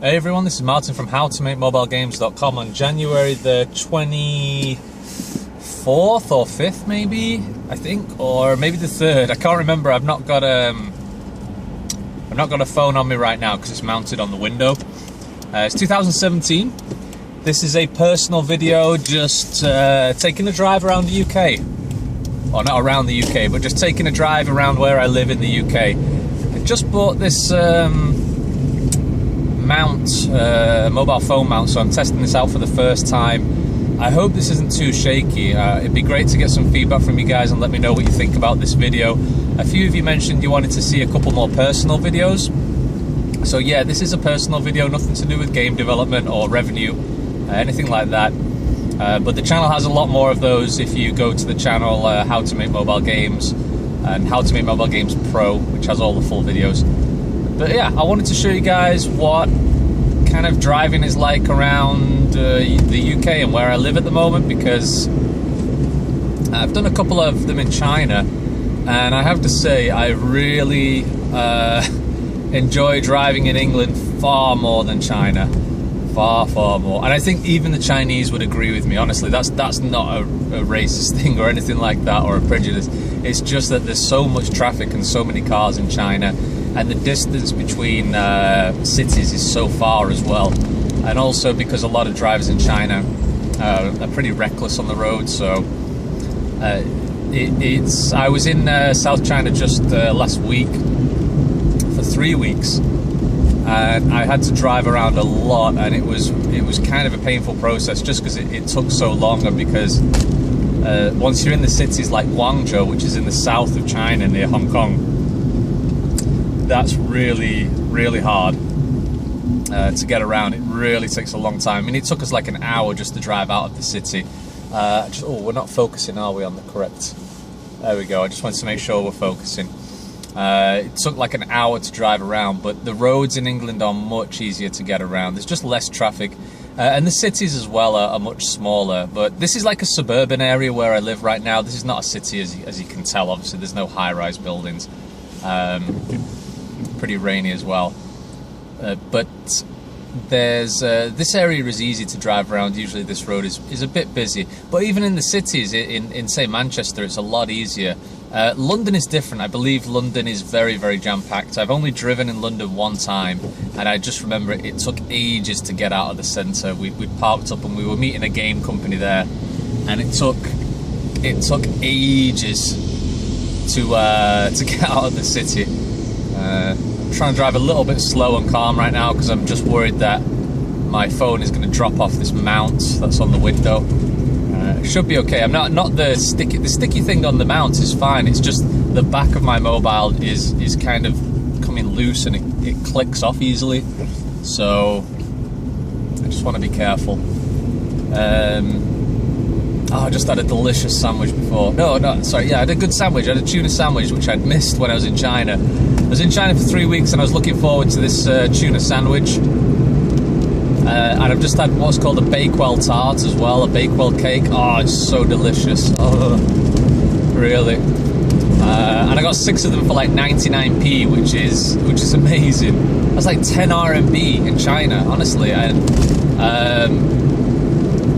Hey everyone, this is Martin from howtomakemobilegames.com on January the 24th or 5th maybe, I think, or maybe the 3rd. I can't remember. I've not got a phone on me right now because it's mounted on the window. It's 2017. This is a personal video, just taking a drive around the UK. Or not around the UK, but just taking a drive around where I live in the UK. I just bought this mobile phone mount, so I'm testing this out for the first time. I hope this isn't too shaky. It'd be great to get some feedback from you guys and let me know what you think about this video. A few of you mentioned you wanted to see a couple more personal videos. So yeah, this is a personal video, nothing to do with game development or revenue, anything like that. But the channel has a lot more of those if you go to the channel How to Make Mobile Games and How to Make Mobile Games Pro, which has all the full videos. But yeah, I wanted to show you guys what kind of driving is like around the UK and where I live at the moment, because I've done a couple of them in China, and I have to say I really enjoy driving in England far more than China. Far more. And I think even the Chinese would agree with me, honestly. That's not a racist thing or anything like that, or a prejudice. It's just that there's so much traffic and so many cars in China, and the distance between cities is so far as well. And also because a lot of drivers in China are pretty reckless on the road. So I was in South China just last week for 3 weeks, and I had to drive around a lot, and it was kind of a painful process just because it took so long, and because once you're in the cities like Guangzhou, which is in the south of China near Hong Kong, that's really hard to get around. It really takes a long time. I mean, it took us like an hour just to drive out of the city. We're not focusing, are we, on the correct? There we go. I just wanted to make sure we're focusing. It took like an hour to drive around, but the roads in England are much easier to get around. There's just less traffic, and the cities as well are much smaller. But this is like a suburban area where I live right now. This is not a city, as you can tell. Obviously, there's no high-rise buildings. Pretty rainy as well, but there's this area is easy to drive around. Usually this road is a bit busy, but even in the cities, in say Manchester, it's a lot easier. London is different. I believe London is very jam-packed. I've only driven in London one time, and I just remember it took ages to get out of the centre. We parked up and we were meeting a game company there, and it took ages to get out of the city. I'm trying to drive a little bit slow and calm right now because I'm just worried that my phone is going to drop off this mount that's on the window. It should be okay. I'm not the sticky thing on the mount is fine. It's just the back of my mobile is kind of coming loose, and it clicks off easily. So I just want to be careful. I just had a delicious sandwich before. Sorry, yeah, I had a good sandwich. I had a tuna sandwich, which I'd missed when I was in China. I was in China for 3 weeks, and I was looking forward to this tuna sandwich. And I've just had what's called a Bakewell tart as well, a Bakewell cake. Oh, it's so delicious. Oh, really. And I got 6 of them for like 99p, which is amazing. That's like 10 RMB in China, honestly. And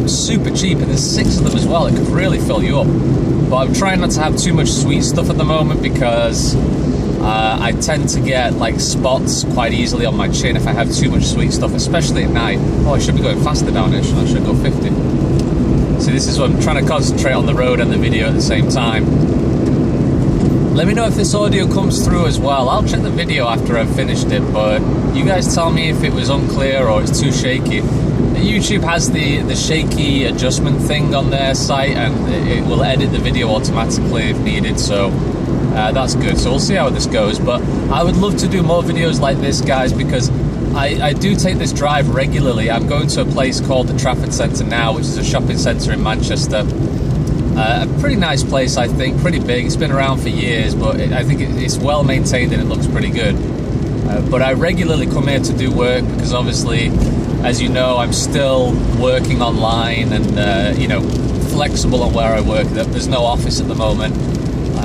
super cheap, and there's 6 of them as well. It could really fill you up. But I'm trying not to have too much sweet stuff at the moment, because I tend to get like spots quite easily on my chin if I have too much sweet stuff, especially at night. Oh, I should be going faster down here. I should go 50. See, this is what I'm trying to concentrate on the road and the video at the same time. Let me know if this audio comes through as well. I'll check the video after I've finished it, but you guys tell me if it was unclear or it's too shaky. YouTube has the shaky adjustment thing on their site, and it will edit the video automatically if needed, so that's good. So we'll see how this goes, but I would love to do more videos like this, guys, because I do take this drive regularly. I'm going to a place called the Trafford Centre now, which is a shopping centre in Manchester. A pretty nice place, I think, pretty big. It's been around for years, but I think it's well maintained and it looks pretty good. But I regularly come here to do work because obviously, as you know, I'm still working online and, flexible on where I work. There's no office at the moment.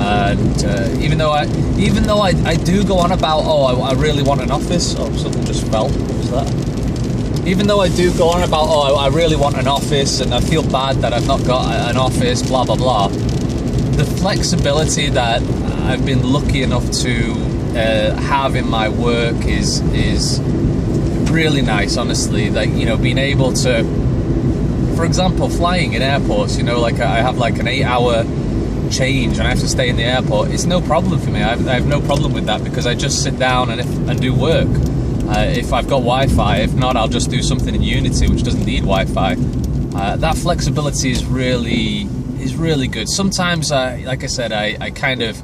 And even though I do go on about, oh, I really want an office. Oh, something just fell. What was that? Even though I do go on about, oh, I really want an office, and I feel bad that I've not got an office, blah blah blah. The flexibility that I've been lucky enough to have in my work is really nice, honestly. Like, you know, being able to, for example, flying in airports, you know, like I have like an 8-hour change and I have to stay in the airport. It's no problem for me. I have no problem with that, because I just sit down and do work. If I've got Wi-Fi, if not, I'll just do something in Unity, which doesn't need Wi-Fi. That flexibility is really good. Sometimes, like I said, I kind of,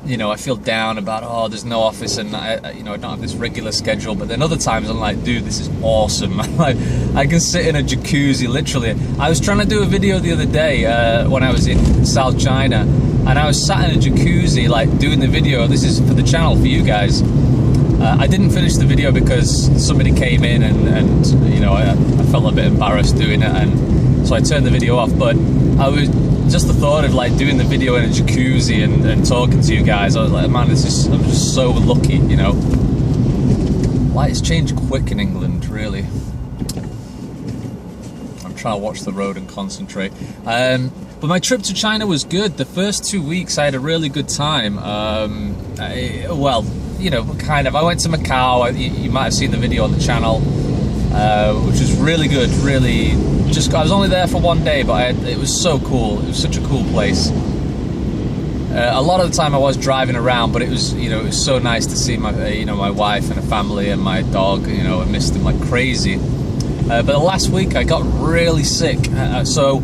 you know, I feel down about, oh, there's no office, and I don't have this regular schedule. But then other times I'm like, dude, this is awesome. Like, I can sit in a jacuzzi, literally. I was trying to do a video the other day when I was in South China, and I was sat in a jacuzzi, like, doing the video. This is for the channel, for you guys. I didn't finish the video because somebody came in, and you know, I felt a bit embarrassed doing it, and so I turned the video off. But I was just the thought of like doing the video in a jacuzzi and talking to you guys. I was like, man, I'm just so lucky, you know. Lights change quick in England, really. I'm trying to watch the road and concentrate. But my trip to China was good. The first 2 weeks I had a really good time. Well, you know, kind of. I went to Macau. You might have seen the video on the channel, which was really good. Really, I was only there for 1 day, but it was so cool. It was such a cool place. A lot of the time I was driving around, but it was, you know, it was so nice to see my, you know, my wife and a family and my dog. You know, I missed them like crazy. But the last week I got really sick, so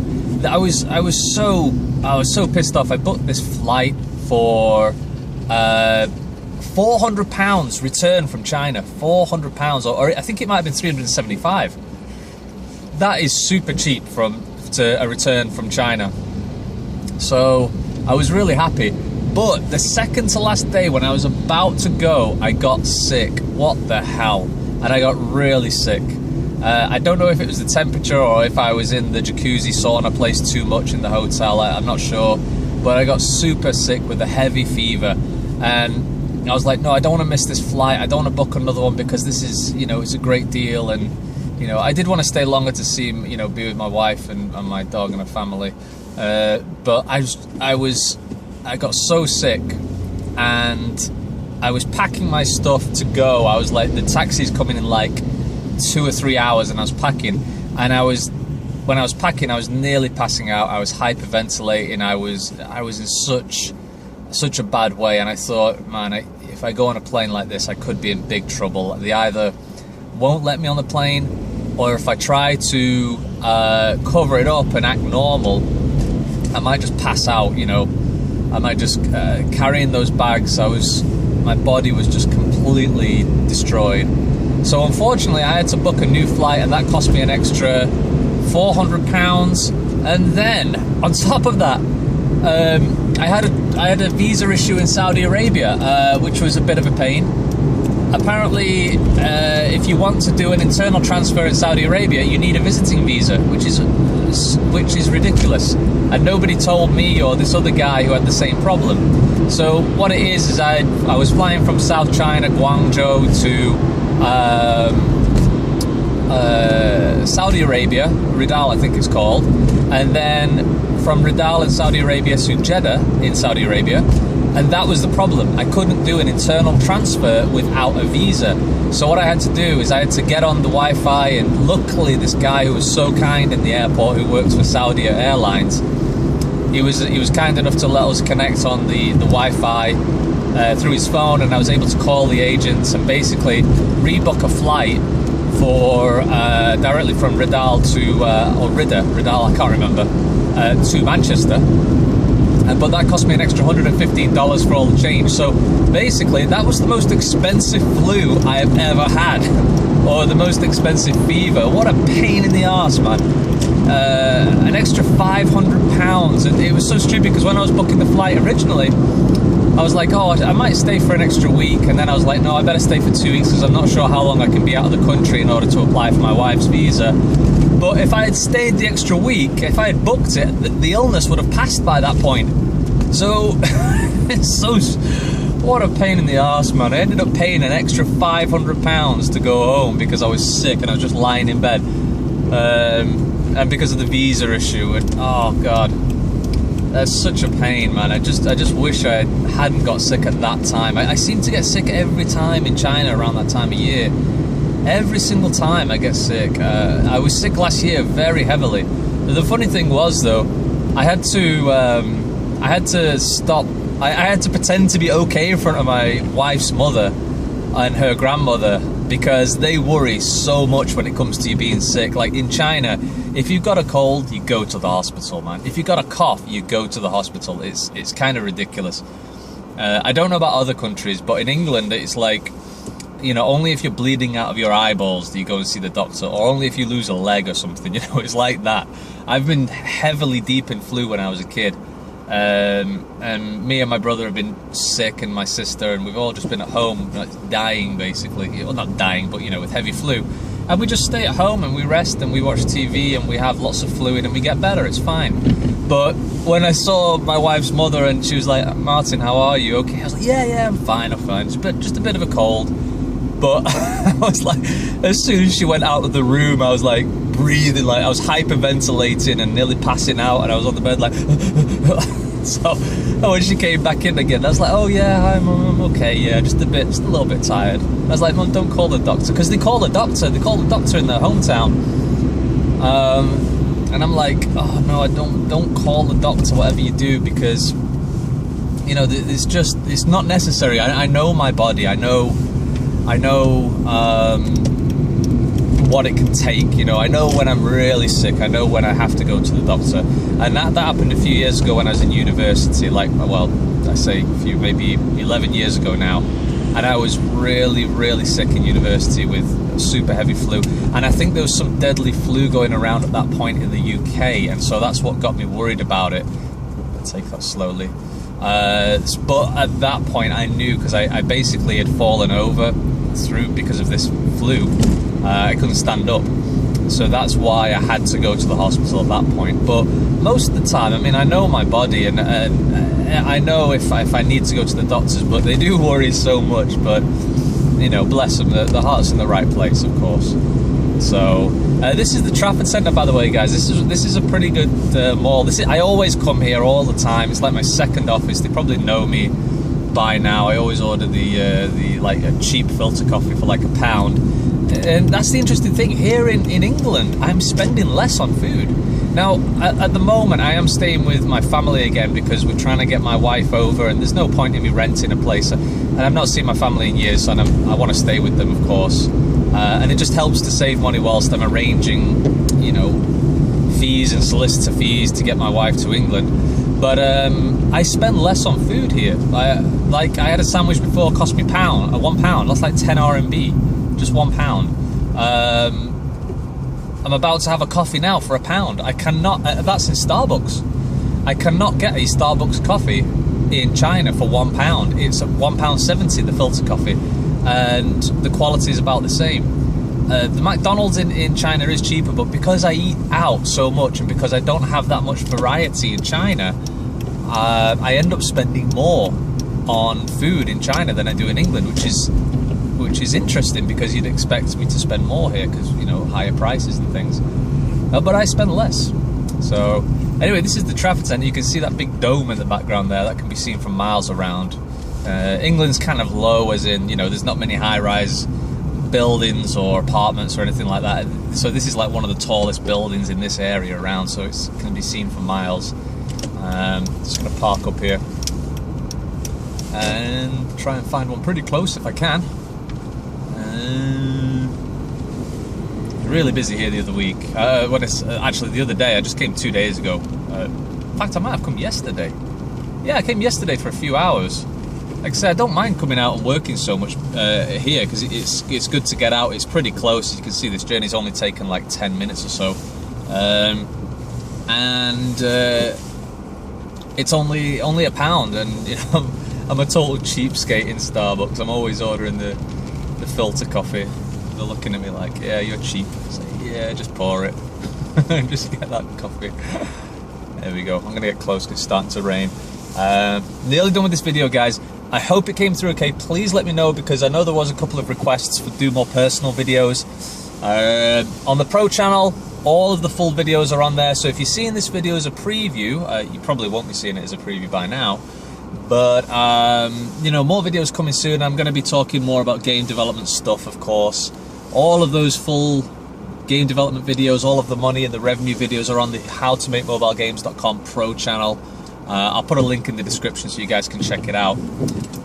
I was so pissed off. I booked this flight for £400 return from China. £400, or I think it might have been 375. That is super cheap to a return from China. So I was really happy. But the second to last day, when I was about to go, I got sick. What the hell? And I got really sick. I don't know if it was the temperature or if I was in the jacuzzi sauna place too much in the hotel. I'm not sure. But I got super sick with a heavy fever. And I was like, no, I don't want to miss this flight. I don't want to book another one, because this is, you know, it's a great deal. And, you know, I did want to stay longer to see, you know, be with my wife and my dog and her family. But I got so sick, and I was packing my stuff to go. I was like, the taxi's coming in like 2 or 3 hours, and I was packing. And when I was packing, I was nearly passing out. I was hyperventilating. I was in such a bad way, and I thought, man, if I go on a plane like this, I could be in big trouble. They either won't let me on the plane, or if I try to cover it up and act normal, I might just pass out, you know. I might just carrying those bags. My body was just completely destroyed. So unfortunately, I had to book a new flight, and that cost me an extra £400. And then on top of that, I had a visa issue in Saudi Arabia, which was a bit of a pain. Apparently, if you want to do an internal transfer in Saudi Arabia, you need a visiting visa, which is ridiculous. And nobody told me or this other guy who had the same problem. So what it is I was flying from South China, Guangzhou, to Saudi Arabia, Ridal I think it's called, and then from Ridal in Saudi Arabia to Jeddah in Saudi Arabia. And that was the problem. I couldn't do an internal transfer without a visa. So what I had to do is I had to get on the Wi-Fi, and luckily this guy who was so kind in the airport, who works for Saudi Airlines, he was kind enough to let us connect on the Wi-Fi through his phone, and I was able to call the agents and basically rebook a flight for directly from Ridal to Ridal, I can't remember, to Manchester. But that cost me an extra $115 for all the change. So basically, that was the most expensive flu I have ever had, or the most expensive fever. What a pain in the arse, man. An extra £500, and it was so stupid because when I was booking the flight originally, I was like, oh, I might stay for an extra week, and then I was like, no, I better stay for 2 weeks because I'm not sure how long I can be out of the country in order to apply for my wife's visa. But if I had stayed the extra week, if I had booked it, the illness would have passed by that point. So, what a pain in the arse, man. I ended up paying an extra £500 to go home because I was sick and I was just lying in bed. And because of the visa issue, and oh God, that's such a pain, man. I just wish I hadn't got sick at that time. I seem to get sick every time in China around that time of year. Every single time I get sick. I was sick last year very heavily. The funny thing was, though, I had to stop. I had to pretend to be okay in front of my wife's mother and her grandmother because they worry so much when it comes to you being sick. Like in China, if you've got a cold, you go to the hospital, man. If you've got a cough, you go to the hospital. It's kind of ridiculous. I don't know about other countries, but in England, it's like, you know, only if you're bleeding out of your eyeballs do you go and see the doctor, or only if you lose a leg or something, you know, it's like that. I've been heavily deep in flu when I was a kid, and me and my brother have been sick, and my sister, and we've all just been at home, like, dying basically, well, not dying, but, you know, with heavy flu, and we just stay at home and we rest and we watch TV and we have lots of fluid and we get better, it's fine. But when I saw my wife's mother and she was like, Martin, how are you? Okay, I was like, yeah, I'm fine. Just a bit of a cold. But I was like, as soon as she went out of the room, I was like breathing, like I was hyperventilating and nearly passing out, and I was on the bed like, so when she came back in again, I was like, oh yeah, I'm okay, yeah, just a little bit tired. I was like, Mum, don't call the doctor, because they call the doctor in their hometown. And I'm like, oh no, I don't call the doctor, whatever you do, because, you know, it's not necessary. I know my body, I know what it can take, you know. I know when I'm really sick, I know when I have to go to the doctor, and that happened a few years ago when I was in university, like, well, I say a few, maybe 11 years ago now, and I was really, really sick in university with super heavy flu, and I think there was some deadly flu going around at that point in the UK, and so that's what got me worried about it. I'll take that slowly. But at that point I knew, because I basically had fallen over because of this flu. I couldn't stand up, so that's why I had to go to the hospital at that point. But most of the time, I mean, I know my body, and I know if I need to go to the doctors, but they do worry so much. But, you know, bless them, the heart's in the right place, of course. So this is the Trafford Centre, by the way, guys. This is a pretty good mall. I always come here all the time. It's like my second office. They probably know me by now. I always order the like a cheap filter coffee for like £1. And that's the interesting thing. Here in England, I'm spending less on food. Now, at the moment, I am staying with my family again because we're trying to get my wife over, and there's no point in me renting a place. And I've not seen my family in years, so I want to stay with them, of course. And it just helps to save money whilst I'm arranging, you know, fees and solicitor fees to get my wife to England. But I spend less on food here. I had a sandwich before, cost me £1. That's like 10 RMB, just £1. I'm about to have a coffee now for £1. I cannot. That's in Starbucks. I cannot get a Starbucks coffee in China for £1. It's £1.70 the filter coffee, and the quality is about the same. The McDonald's in China is cheaper, but because I eat out so much and because I don't have that much variety in China, I end up spending more on food in China than I do in England, which is interesting, because you'd expect me to spend more here because, you know, higher prices and things, but I spend less. So anyway, this is the Trafford Centre. You can see that big dome in the background there. That can be seen from miles around. England's kind of low, as in, you know, there's not many high-rise buildings or apartments or anything like that. So this is like one of the tallest buildings in this area around, so it can be seen from miles. Just going to park up here and try and find one pretty close if I can. Really busy here the other week. Actually, the other day, I just came 2 days ago. In fact, I might have come yesterday. Yeah, I came yesterday for a few hours. Like I said, I don't mind coming out and working so much here, because it's good to get out. It's pretty close. As you can see, this journey's only taken like 10 minutes or so. It's only £1, and, you know, I'm a total cheapskate in Starbucks. I'm always ordering the filter coffee. They're looking at me like, yeah, you're cheap. I say, yeah, just pour it. Just get that coffee. There we go. I'm going to get close because it's starting to rain. Nearly done with this video, guys. I hope it came through okay. Please let me know, because I know there was a couple of requests for do more personal videos. On the Pro channel, all of the full videos are on there, so if you're seeing this video as a preview, you probably won't be seeing it as a preview by now, but you know, more videos coming soon. I'm going to be talking more about game development stuff, of course. All of those full game development videos, all of the money and the revenue videos are on the howtomakemobilegames.com Pro channel. I'll put a link in the description so you guys can check it out.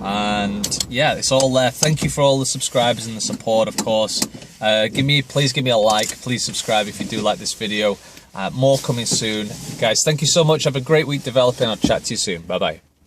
And yeah, it's all there. Thank you for all the subscribers and the support, of course. Please give me a like. Please subscribe if you do like this video. More coming soon. Guys, thank you so much. Have a great week developing. I'll chat to you soon. Bye-bye.